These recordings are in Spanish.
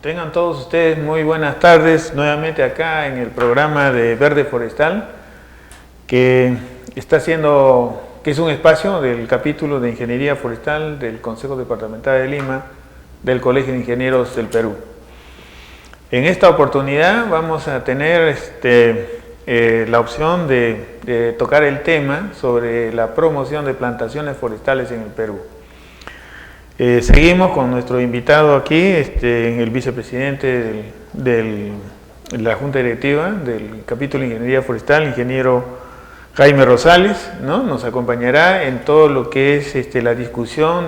Tengan todos ustedes muy buenas tardes, nuevamente acá en el programa de Verde Forestal, que es un espacio del capítulo de Ingeniería Forestal del Consejo Departamental de Lima, del Colegio de Ingenieros del Perú. En esta oportunidad vamos a tener la opción de tocar el tema sobre la promoción de plantaciones forestales en el Perú. Seguimos con nuestro invitado aquí, el vicepresidente de la Junta Directiva del capítulo de Ingeniería Forestal, ingeniero Jaime Rosales, ¿no? Nos acompañará en todo lo que es la discusión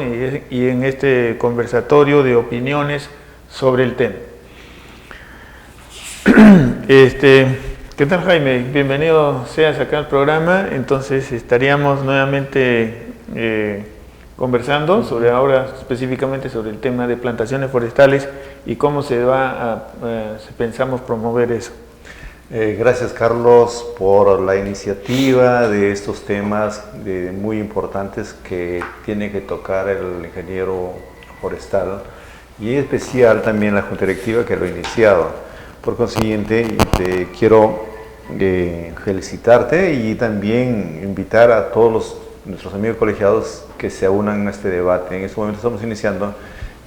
y en este conversatorio de opiniones sobre el tema. ¿Qué tal, Jaime? Bienvenido seas acá al programa. Entonces estaríamos nuevamente conversando sobre ahora específicamente sobre el tema de plantaciones forestales y cómo pensamos promover eso. Gracias, Carlos, por la iniciativa de estos temas muy importantes que tiene que tocar el ingeniero forestal y en especial también la Junta Directiva que lo ha iniciado. Por consiguiente, quiero felicitarte y también invitar a todos nuestros amigos colegiados que se unan a este debate. En este momento estamos iniciando,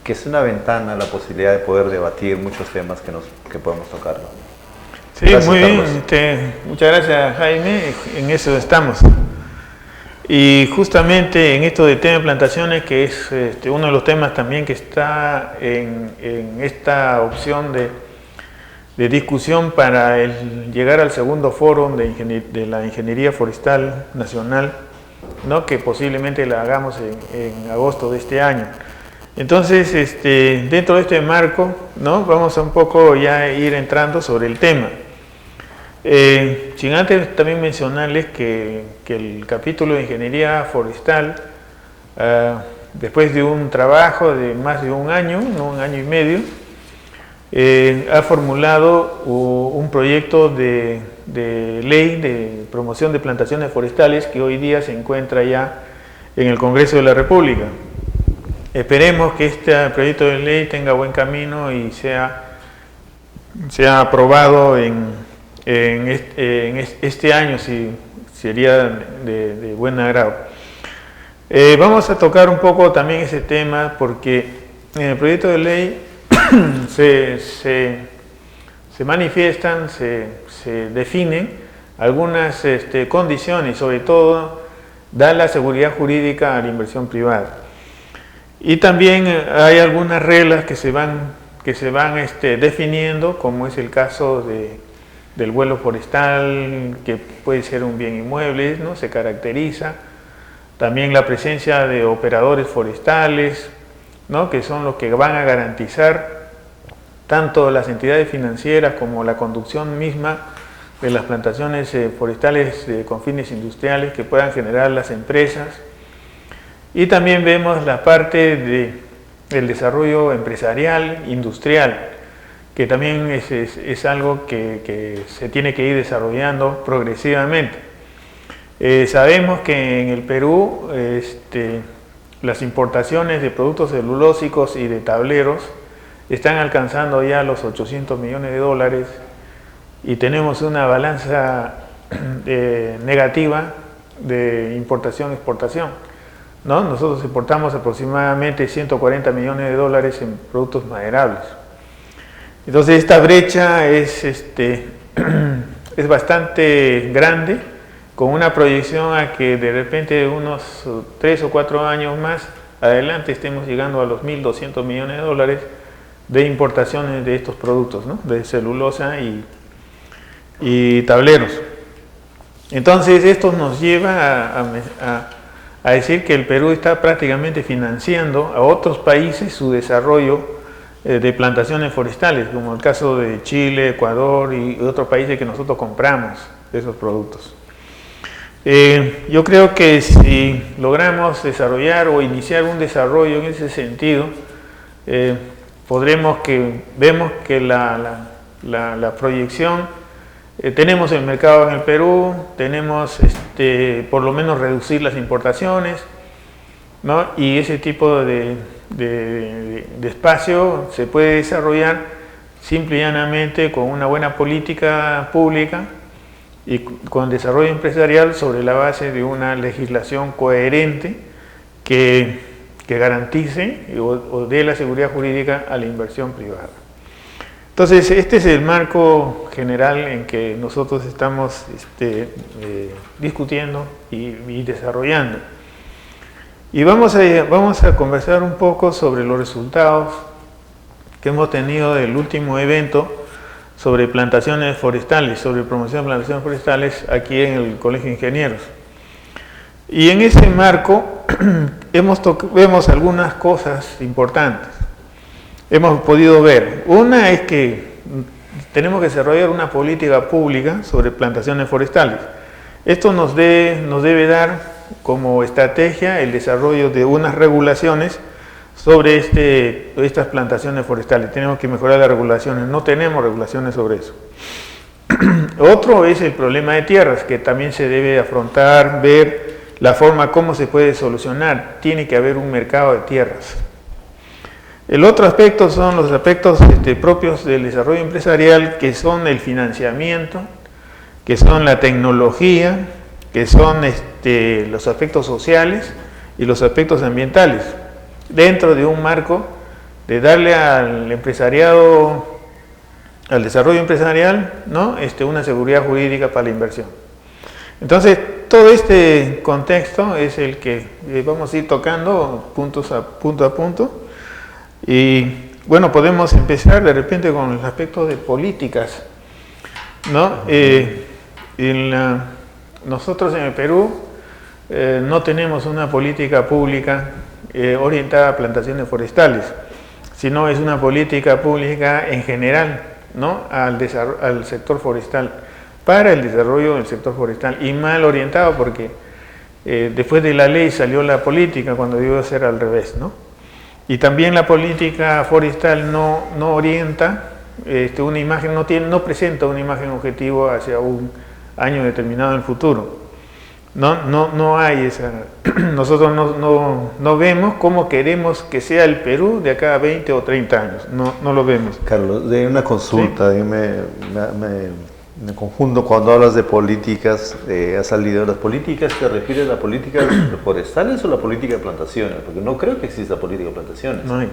que es una ventana la posibilidad de poder debatir muchos temas que podemos tocar. Sí, gracias, muy bien. Muchas gracias, Jaime. En eso estamos. Y justamente en esto de tema de plantaciones, que es uno de los temas también que está en esta opción de discusión para llegar al segundo foro de la Ingeniería Forestal Nacional, ¿no? Que posiblemente la hagamos en agosto de este año. Entonces, dentro de este marco, ¿no? Vamos a un poco ya ir entrando sobre el tema. Sin antes también mencionarles que el capítulo de Ingeniería Forestal, después de un trabajo de más de un año, no un año y medio, ha formulado un proyecto de ley de promoción de plantaciones forestales que hoy día se encuentra ya en el Congreso de la República. Esperemos que este proyecto de ley tenga buen camino y sea aprobado en este año, si sería de buen agrado. Vamos a tocar un poco también ese tema porque en el proyecto de ley se manifiestan, se definen algunas condiciones, sobre todo da la seguridad jurídica a la inversión privada. Y también hay algunas reglas que se van definiendo, como es el caso del vuelo forestal, que puede ser un bien inmueble, ¿no? Se caracteriza. También la presencia de operadores forestales, ¿no? Que son los que van a garantizar tanto las entidades financieras como la conducción misma de las plantaciones forestales con fines industriales que puedan generar las empresas. Y también vemos la parte del desarrollo empresarial, industrial, que también es algo que se tiene que ir desarrollando progresivamente. Sabemos que en el Perú las importaciones de productos celulósicos y de tableros están alcanzando ya los 800 millones de dólares y tenemos una balanza negativa de importación-exportación, ¿no? Nosotros importamos aproximadamente 140 millones de dólares en productos maderables. Entonces esta brecha es bastante grande, con una proyección a que de repente unos 3 o 4 años más adelante estemos llegando a los 1.200 millones de dólares de importaciones de estos productos, ¿no? De celulosa y tableros. Entonces esto nos lleva a decir que el Perú está prácticamente financiando a otros países su desarrollo de plantaciones forestales, como el caso de Chile, Ecuador y otros países que nosotros compramos esos productos. Yo creo que si logramos desarrollar o iniciar un desarrollo en ese sentido, vemos que la proyección, tenemos el mercado en el Perú, tenemos por lo menos reducir las importaciones, ¿no? Y ese tipo de espacio se puede desarrollar simple y llanamente con una buena política pública y con desarrollo empresarial sobre la base de una legislación coherente que garantice o dé la seguridad jurídica a la inversión privada. Entonces, este es el marco general en que nosotros estamos discutiendo y desarrollando. Y vamos a conversar un poco sobre los resultados que hemos tenido del último evento sobre plantaciones forestales, sobre promoción de plantaciones forestales aquí en el Colegio de Ingenieros. Y en ese marco vemos algunas cosas importantes. Hemos podido ver, una es que tenemos que desarrollar una política pública sobre plantaciones forestales. Esto nos debe dar como estrategia el desarrollo de unas regulaciones sobre estas plantaciones forestales. Tenemos que mejorar las regulaciones, no tenemos regulaciones sobre eso. Otro es el problema de tierras, que también se debe afrontar, ver la forma como se puede solucionar. Tiene que haber un mercado de tierras. El otro aspecto son los aspectos propios del desarrollo empresarial, que son el financiamiento, que son la tecnología, que son los aspectos sociales y los aspectos ambientales, dentro de un marco de darle al empresariado, al desarrollo empresarial, ¿no? Una seguridad jurídica para la inversión. Entonces, todo este contexto es el que vamos a ir tocando punto a punto. Y bueno, podemos empezar de repente con el aspecto de políticas, ¿no? Nosotros en el Perú no tenemos una política pública orientada a plantaciones forestales, sino es una política pública en general, ¿no? al sector forestal, para el desarrollo del sector forestal, y mal orientado porque después de la ley salió la política, cuando debió ser al revés, ¿no? Y también la política forestal no orienta una imagen, no presenta una imagen objetivo hacia un año determinado en el futuro. No hay esa. Nosotros no vemos cómo queremos que sea el Perú de acá a 20 o 30 años. No lo vemos. Carlos, de una consulta, ¿sí? Me confundo cuando hablas de políticas, ha salido. ¿Las políticas te refieres a las políticas forestales o la política de plantaciones? Porque no creo que exista política de plantaciones. No hay.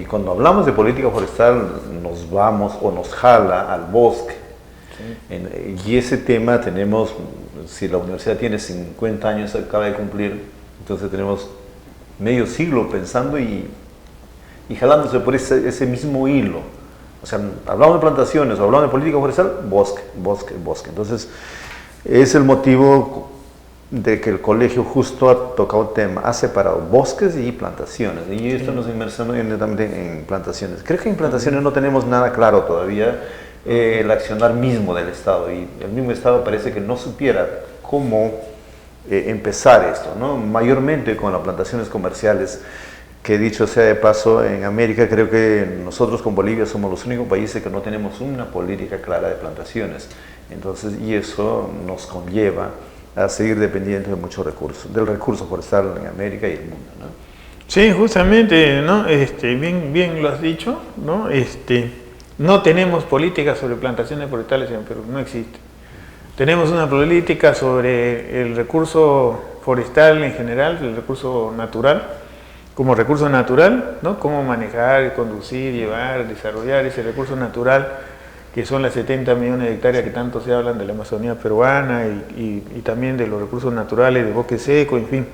Y cuando hablamos de política forestal nos vamos o nos jala al bosque. Sí. Y ese tema tenemos, si la universidad tiene 50 años, acaba de cumplir, entonces tenemos medio siglo pensando y jalándose por ese mismo hilo. O sea, hablamos de plantaciones o hablamos de política forestal, bosque. Entonces, es el motivo de que el colegio justo ha tocado tema, ha separado bosques y plantaciones. Y esto nos inmersamos en plantaciones. Creo que en plantaciones no tenemos nada claro todavía el accionar mismo del Estado. Y el mismo Estado parece que no supiera cómo empezar esto, ¿no? Mayormente con las plantaciones comerciales, que dicho sea de paso, en América creo que nosotros con Bolivia somos los únicos países que no tenemos una política clara de plantaciones. Entonces, y eso nos conlleva a seguir dependientes de muchos recursos, del recurso forestal en América y el mundo, ¿no? Sí, justamente, ¿no? Bien lo has dicho, ¿no? No tenemos políticas sobre plantaciones forestales en Perú, no existe. Tenemos una política sobre el recurso forestal en general, el recurso natural, como recurso natural, ¿no? Cómo manejar, conducir, llevar, desarrollar ese recurso natural, que son las 70 millones de hectáreas que tanto se hablan de la Amazonía peruana y también de los recursos naturales, de bosque seco, en fin.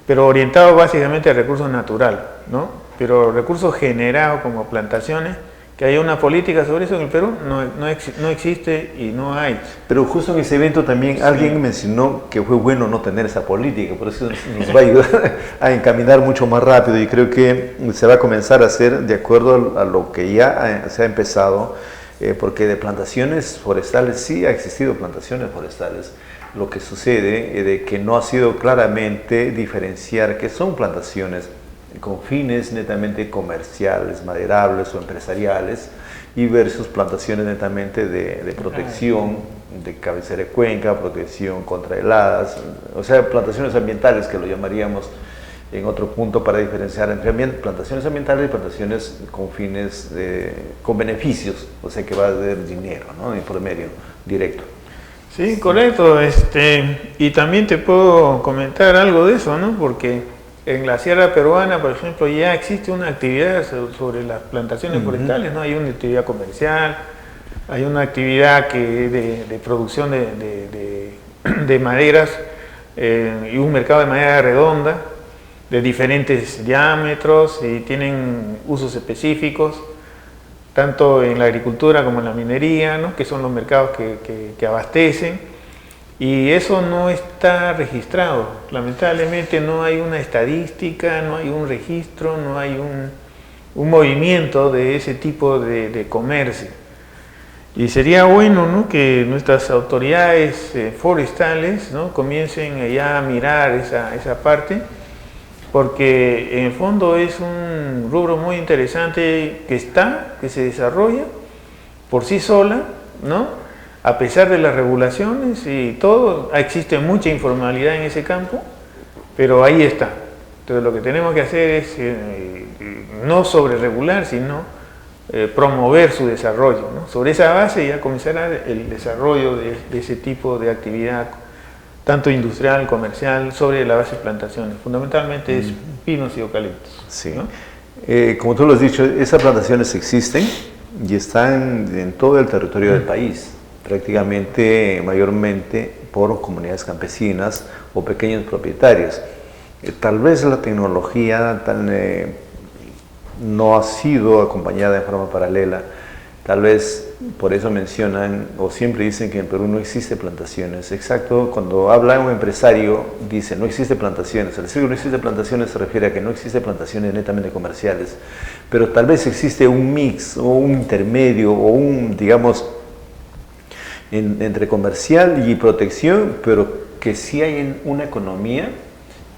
Pero orientado básicamente al recurso natural, ¿no? Pero recursos generados como plantaciones, que haya una política sobre eso en el Perú, no existe y no hay. Pero justo en ese evento también alguien mencionó que fue bueno no tener esa política, por eso nos va a ayudar a encaminar mucho más rápido, y creo que se va a comenzar a hacer de acuerdo a lo que ya se ha empezado, porque de plantaciones forestales sí ha existido plantaciones forestales. Lo que sucede es de que no ha sido claramente diferenciar qué son plantaciones con fines netamente comerciales, maderables o empresariales, y versus plantaciones netamente de protección, de cabecera de cuenca, protección contra heladas, o sea, plantaciones ambientales que lo llamaríamos. en otro punto para diferenciar entre plantaciones ambientales y plantaciones con fines, con beneficios, o sea que va a haber dinero, ¿no? Y por medio directo. Sí, correcto. Y también te puedo comentar algo de eso, ¿no? Porque en la sierra peruana, por ejemplo, ya existe una actividad sobre las plantaciones forestales, ¿no? Hay una actividad comercial, hay una actividad de producción de maderas y un mercado de madera redonda de diferentes diámetros y tienen usos específicos, tanto en la agricultura como en la minería, ¿no? Que son los mercados que abastecen, y eso no está registrado. Lamentablemente no hay una estadística, no hay un registro, no hay un movimiento de ese tipo de comercio. Y sería bueno, ¿no?, que nuestras autoridades forestales, ¿no?, comiencen ya a mirar esa parte, porque en el fondo es un rubro muy interesante que se desarrolla por sí sola, ¿no?, a pesar de las regulaciones y todo. Existe mucha informalidad en ese campo, pero ahí está. Entonces lo que tenemos que hacer es no sobre regular, sino promover su desarrollo, ¿no? Sobre esa base ya comenzará el desarrollo de ese tipo de actividad, tanto industrial, comercial, sobre la base de plantaciones. Fundamentalmente es pinos y eucaliptos. Sí. ¿No? Como tú lo has dicho, esas plantaciones existen y están en todo el territorio del país, prácticamente, mayormente por comunidades campesinas o pequeños propietarios. Tal vez la tecnología no ha sido acompañada de forma paralela. Tal vez por eso mencionan o siempre dicen que en Perú no existe plantaciones. Exacto, cuando habla un empresario dice no existe plantaciones. Al decir que no existe plantaciones se refiere a que no existe plantaciones netamente comerciales, pero tal vez existe un mix o un intermedio o un, digamos, entre comercial y protección, pero que sí hay una economía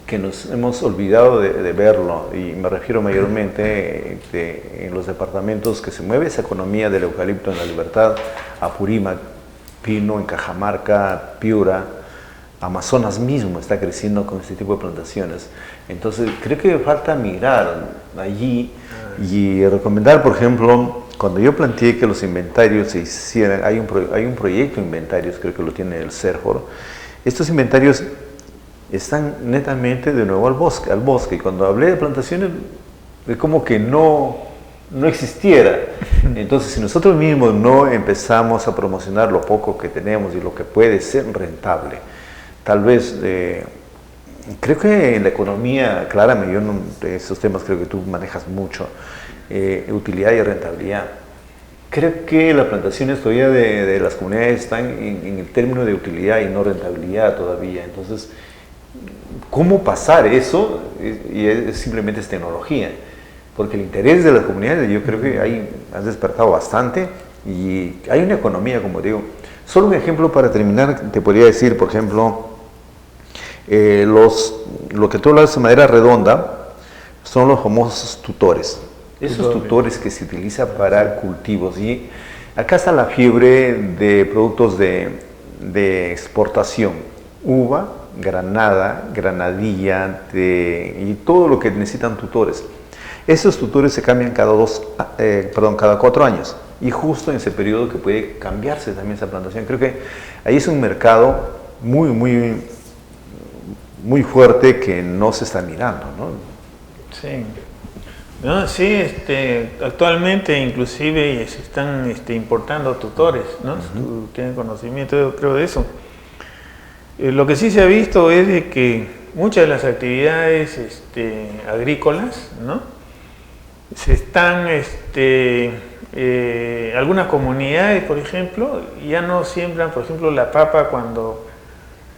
que nos hemos olvidado de verlo, y me refiero mayormente en los departamentos que se mueve esa economía del eucalipto en La Libertad, Apurímac, Pino, en Cajamarca, Piura, Amazonas mismo está creciendo con este tipo de plantaciones. Entonces creo que falta mirar allí y recomendar, por ejemplo, cuando yo planteé que los inventarios se hicieran, hay un proyecto de inventarios, creo que lo tiene el CERJOR. Estos inventarios están netamente de nuevo al bosque. Y cuando hablé de plantaciones, es como que no existiera. Entonces, si nosotros mismos no empezamos a promocionar lo poco que tenemos y lo que puede ser rentable, tal vez, creo que en la economía, claramente, de esos temas creo que tú manejas mucho, utilidad y rentabilidad. Creo que las plantaciones todavía de las comunidades están en el término de utilidad y no rentabilidad todavía. Entonces, ¿cómo pasar eso? Y simplemente es tecnología, porque el interés de las comunidades yo creo que has despertado bastante y hay una economía, como digo. Solo un ejemplo para terminar, te podría decir, por ejemplo, lo que tú hablas de madera redonda son los famosos tutores. Esos tutores que se utilizan para cultivos, y acá está la fiebre de productos de exportación, uva, granada, granadilla y todo lo que necesitan tutores. Esos tutores se cambian cada 4 años, y justo en ese periodo que puede cambiarse también esa plantación. Creo que ahí es un mercado muy, muy, muy fuerte que no se está mirando, ¿no? Sí. No, sí, actualmente inclusive se están importando tutores, ¿no? Tú tienes conocimiento, yo creo, de eso. Lo que sí se ha visto es de que muchas de las actividades agrícolas, ¿no?, se están, algunas comunidades, por ejemplo, ya no siembran, por ejemplo, la papa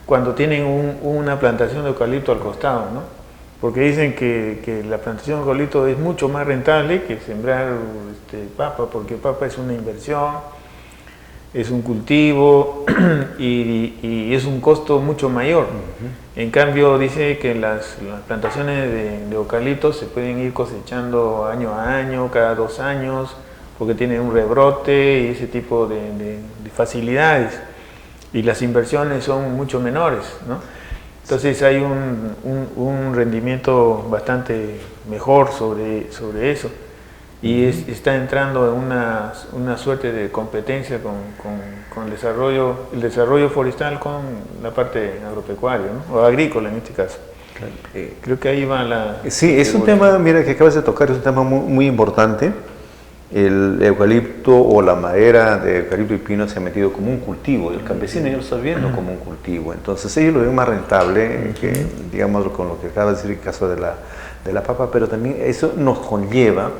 cuando tienen una plantación de eucalipto al costado, ¿no? Porque dicen que la plantación de eucalipto es mucho más rentable que sembrar papa, porque papa es una inversión, es un cultivo y es un costo mucho mayor. En cambio, dice que las plantaciones de eucaliptos se pueden ir cosechando año a año, cada 2 años, porque tienen un rebrote y ese tipo de facilidades, y las inversiones son mucho menores, ¿no? Entonces hay un rendimiento bastante mejor sobre eso. Y está entrando en una suerte de competencia con el desarrollo forestal con la parte agropecuaria, ¿no? O agrícola en este caso. Creo que ahí va la... Sí, es un tema, mira, que acabas de tocar, es un tema muy importante. El eucalipto o la madera de eucalipto y pino se ha metido como un cultivo, y el campesino ya lo está viendo como un cultivo. Entonces ellos lo ven más rentable, que, digamos, con lo que acabas de decir en el caso de la papa, pero también eso nos conlleva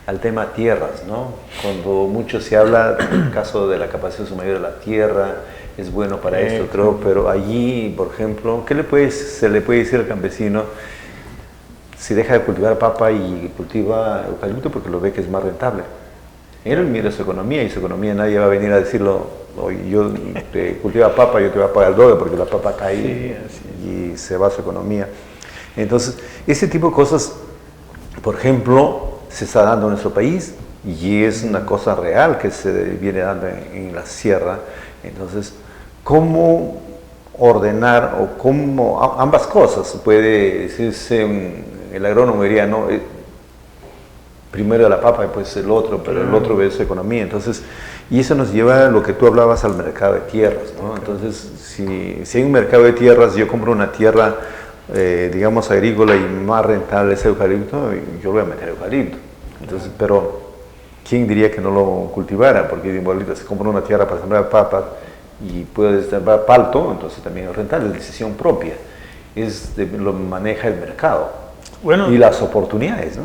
al tema tierras, ¿no? Cuando mucho se habla del caso de la capacidad mayor de la tierra, es bueno para esto, creo, pero allí, por ejemplo, ¿qué se le puede decir al campesino si deja de cultivar papa y cultiva eucalipto porque lo ve que es más rentable? Él mira su economía, y su economía nadie va a venir a decirlo, oye, yo te cultiva papa, yo te voy a pagar el doble porque la papa cae y se va su economía. Entonces, ese tipo de cosas, por ejemplo, se está dando en nuestro país y es una cosa real que se viene dando en la sierra. Entonces, ¿cómo ordenar o cómo ambas cosas? Puede decirse, el agrónomo diría, no, primero la papa y después el otro, pero el otro ve su economía. Entonces, y eso nos lleva a lo que tú hablabas, al mercado de tierras, ¿no? Entonces, si hay un mercado de tierras, yo compro una tierra digamos agrícola y más rentable es eucalipto, yo voy a meter eucalipto. Entonces, pero ¿quién diría que no lo cultivara? Porque igualito se compra una tierra para sembrar papas y puede sembrar palto, entonces también es rentable, es decisión propia, lo maneja el mercado, bueno, y las oportunidades, ¿no?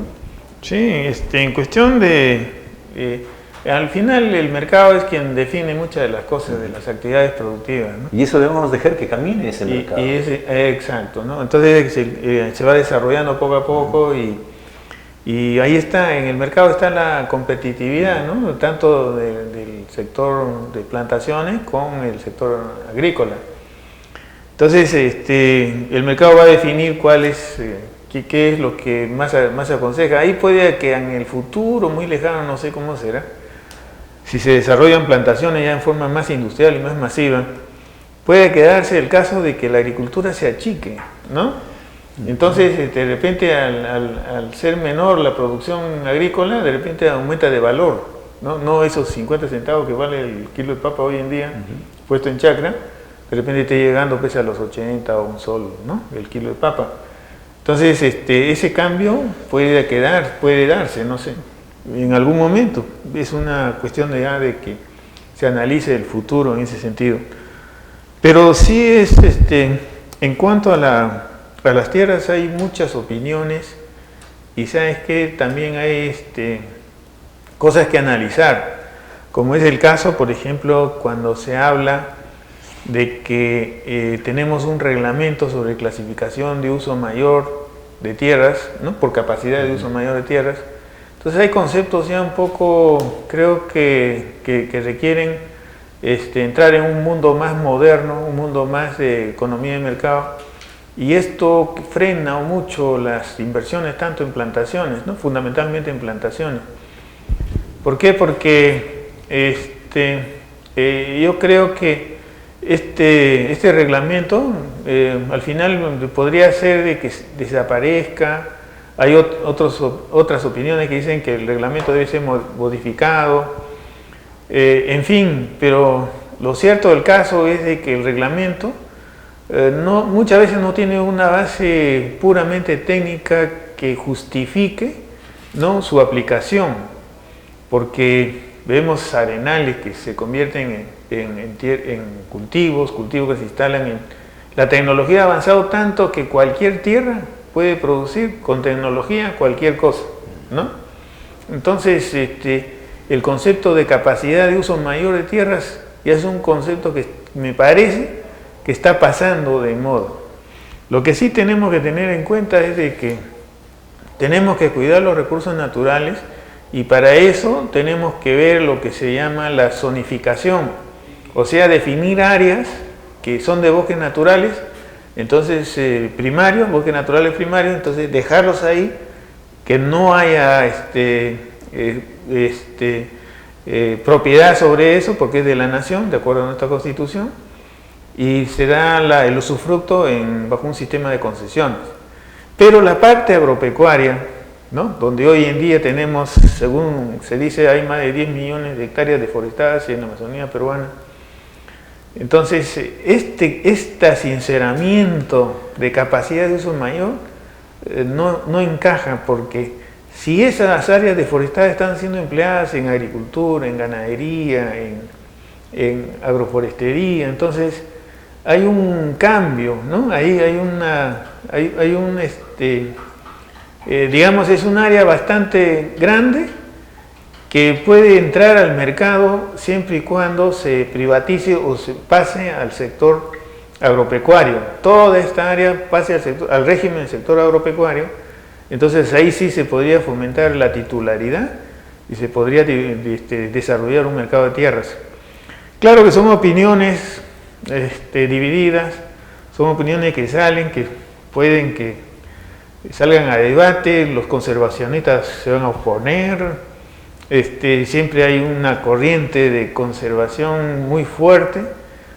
Sí, en cuestión de... al final el mercado es quien define muchas de las cosas, de las actividades productivas, ¿no? Y eso debemos dejar que camine ese mercado. Exacto, ¿no? Entonces se va desarrollando poco a poco y ahí está, en el mercado está la competitividad, ¿no? Tanto del sector de plantaciones con el sector agrícola. Entonces el mercado va a definir cuál es... ¿Qué es lo que más aconseja? Ahí puede que en el futuro, muy lejano, no sé cómo será, si se desarrollan plantaciones ya en forma más industrial y más masiva, puede quedarse el caso de que la agricultura se achique, ¿no? Entonces, de repente, al ser menor la producción agrícola, de repente aumenta de valor, ¿no? No esos 50 centavos que vale el kilo de papa hoy en día, puesto en chacra, de repente esté llegando pese a los 80 o un sol, ¿no? El kilo de papa. Entonces, ese cambio puede darse, no sé, en algún momento. Es una cuestión de que se analice el futuro en ese sentido. Pero sí en cuanto a las tierras hay muchas opiniones y sabes que también hay cosas que analizar, como es el caso, por ejemplo, cuando se habla de que tenemos un reglamento sobre clasificación de uso mayor de tierras, ¿no? Por capacidad de uso mayor de tierras. Entonces hay conceptos ya un poco, creo que requieren entrar en un mundo más moderno, un mundo más de economía de mercado, y esto frena mucho las inversiones tanto en plantaciones, ¿no? Fundamentalmente en plantaciones. ¿Por qué? Porque yo creo que este reglamento al final podría ser de que desaparezca. Hay otras opiniones que dicen que el reglamento debe ser modificado, en fin, pero lo cierto del caso es de que el reglamento muchas veces no tiene una base puramente técnica que justifique, ¿no? Su aplicación, porque vemos arenales que se convierten en cultivos que se instalan en... La tecnología ha avanzado tanto que cualquier tierra puede producir con tecnología cualquier cosa, ¿no? Entonces, el concepto de capacidad de uso mayor de tierras ya es un concepto que me parece que está pasando de moda. Lo que sí tenemos que tener en cuenta es de que tenemos que cuidar los recursos naturales y para eso tenemos que ver lo que se llama la zonificación, o sea, definir áreas que son de bosques naturales, entonces bosques naturales primarios, entonces dejarlos ahí, que no haya propiedad sobre eso porque es de la nación, de acuerdo a nuestra Constitución, y se da el usufructo bajo un sistema de concesiones. Pero la parte agropecuaria, ¿no? Donde hoy en día tenemos, según se dice, hay más de 10 millones de hectáreas deforestadas en la Amazonía peruana. Entonces, este sinceramiento de capacidad de uso mayor no encaja, porque si esas áreas deforestadas están siendo empleadas en agricultura, en ganadería, en agroforestería, entonces hay un cambio, ¿no? Ahí digamos, es un área bastante grande que puede entrar al mercado siempre y cuando se privatice o se pase al sector agropecuario. Toda esta área pase al régimen del sector agropecuario, entonces ahí sí se podría fomentar la titularidad y se podría desarrollar un mercado de tierras. Claro que son opiniones divididas, son opiniones que salen, que pueden que salgan a debate, los conservacionistas se van a oponer. Siempre hay una corriente de conservación muy fuerte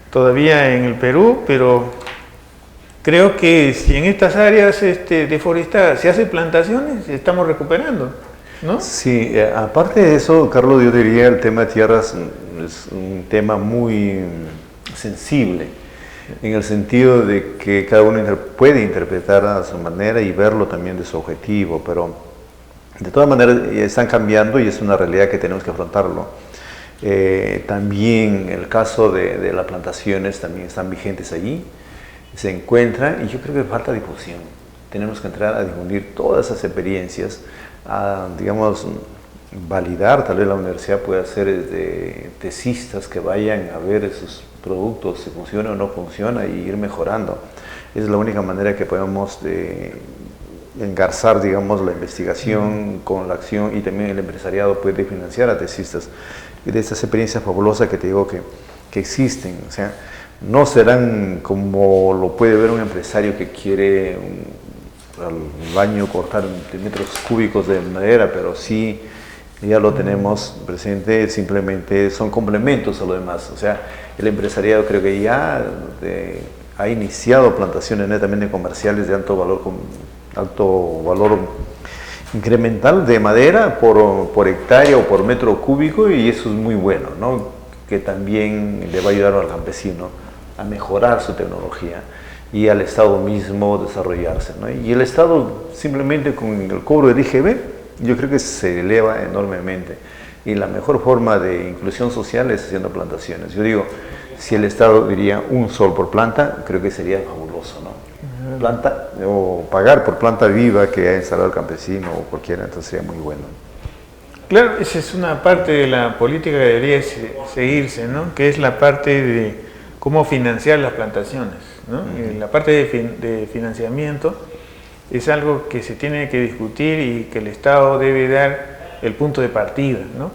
todavía en el Perú, pero creo que si en estas áreas deforestadas se hacen plantaciones, estamos recuperando, ¿no? Sí, aparte de eso, Carlos, yo diría el tema de tierras es un tema muy sensible, en el sentido de que cada uno puede interpretar a su manera y verlo también de su objetivo, pero de todas maneras están cambiando y es una realidad que tenemos que afrontarlo. También el caso de las plantaciones también están vigentes allí, se encuentran, y yo creo que falta difusión. Tenemos que entrar a difundir todas esas experiencias, a, digamos, validar. Tal vez la universidad puede hacer tesistas que vayan a ver esos productos, si funciona o no funciona, y ir mejorando. Es la única manera que podemos engarzar, digamos, la investigación con la acción, y también el empresariado puede financiar a tesistas de estas experiencias fabulosas que te digo que existen. O sea, no serán como lo puede ver un empresario que quiere al año cortar metros cúbicos de madera, pero sí ya lo tenemos presente, simplemente son complementos a lo demás. O sea, el empresariado creo que ya ha iniciado plantaciones netamente comerciales de alto valor incremental de madera por hectárea o por metro cúbico, y eso es muy bueno, ¿no? Que también le va a ayudar al campesino a mejorar su tecnología y al Estado mismo desarrollarse, ¿no? Y el Estado simplemente con el cobro del IGB yo creo que se eleva enormemente, y la mejor forma de inclusión social es haciendo plantaciones. Yo digo, si el Estado diría un sol por planta, creo que sería fabuloso, ¿no? Planta, o pagar por planta viva que ha instalado el campesino o cualquiera, entonces sería muy bueno. Claro, esa es una parte de la política que debería seguirse, ¿no? Que es la parte de cómo financiar las plantaciones, ¿no? La parte de financiamiento es algo que se tiene que discutir y que el Estado debe dar el punto de partida, ¿no?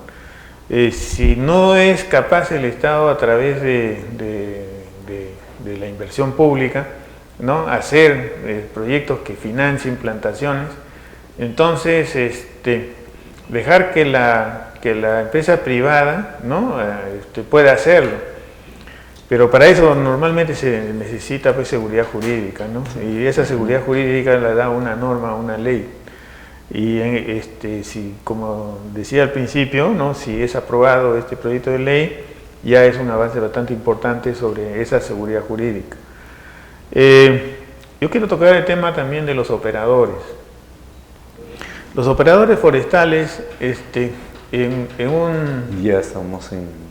Si no es capaz el Estado, a través de la inversión pública, ¿no?, hacer proyectos que financien plantaciones, entonces dejar que la empresa privada, ¿no?, pueda hacerlo. Pero para eso normalmente se necesita, pues, seguridad jurídica, ¿no? Y esa seguridad jurídica la da una norma, una ley. Y si, como decía al principio, ¿no?, si es aprobado este proyecto de ley, ya es un avance bastante importante sobre esa seguridad jurídica. Yo quiero tocar el tema también de los operadores. Los operadores forestales, Ya estamos en...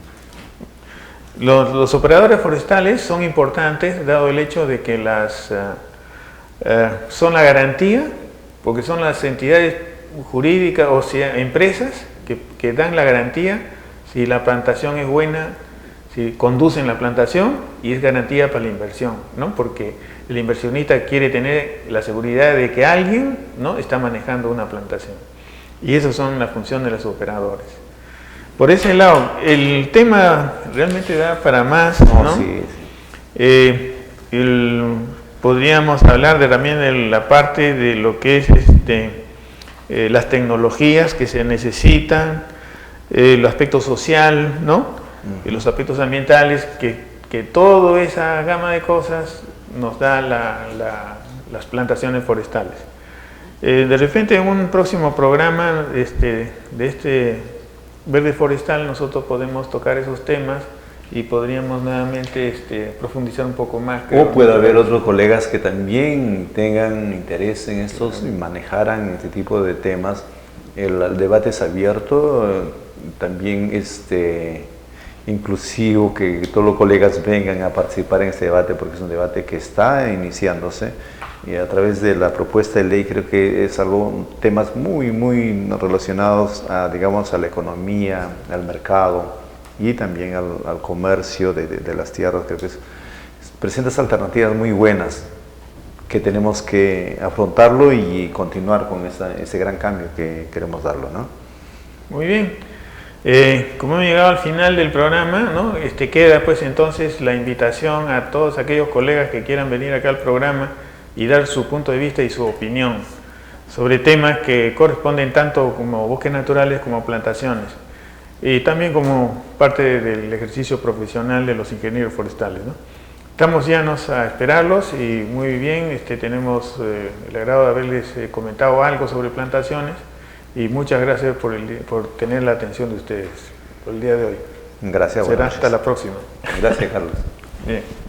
Los operadores forestales son importantes, dado el hecho de que son la garantía, porque son las entidades jurídicas, o sea, empresas que dan la garantía si la plantación es buena, si conducen la plantación, y es garantía para la inversión, ¿no? Porque el inversionista quiere tener la seguridad de que alguien, ¿no?, está manejando una plantación. Y esas son las funciones de los operadores. Por ese lado, el tema realmente da para más, ¿no? Sí. Podríamos hablar también de la parte de lo que es las tecnologías que se necesitan, el aspecto social, ¿no? Los aspectos ambientales que que toda esa gama de cosas nos da las plantaciones forestales. De repente en un próximo programa de este Verde Forestal nosotros podemos tocar esos temas y podríamos nuevamente profundizar un poco más. O puede haber otros colegas que también tengan interés en estos y manejaran este tipo de temas. El debate es abierto, también inclusivo que todos los colegas vengan a participar en este debate, porque es un debate que está iniciándose y a través de la propuesta de ley creo que es algo, temas muy relacionados a, digamos, a la economía, al mercado y también al comercio de las tierras. Creo que presenta alternativas muy buenas que tenemos que afrontarlo y continuar con ese gran cambio que queremos darlo, ¿no? Muy bien. Como hemos llegado al final del programa, ¿no? Queda pues entonces la invitación a todos aquellos colegas que quieran venir acá al programa y dar su punto de vista y su opinión sobre temas que corresponden tanto como bosques naturales como plantaciones y también como parte del ejercicio profesional de los ingenieros forestales, ¿no? Estamos llanos a esperarlos y muy bien, tenemos el agrado de haberles comentado algo sobre plantaciones y muchas gracias por tener la atención de ustedes por el día de hoy. Gracias. Será hasta la próxima. Gracias, Carlos. Bien.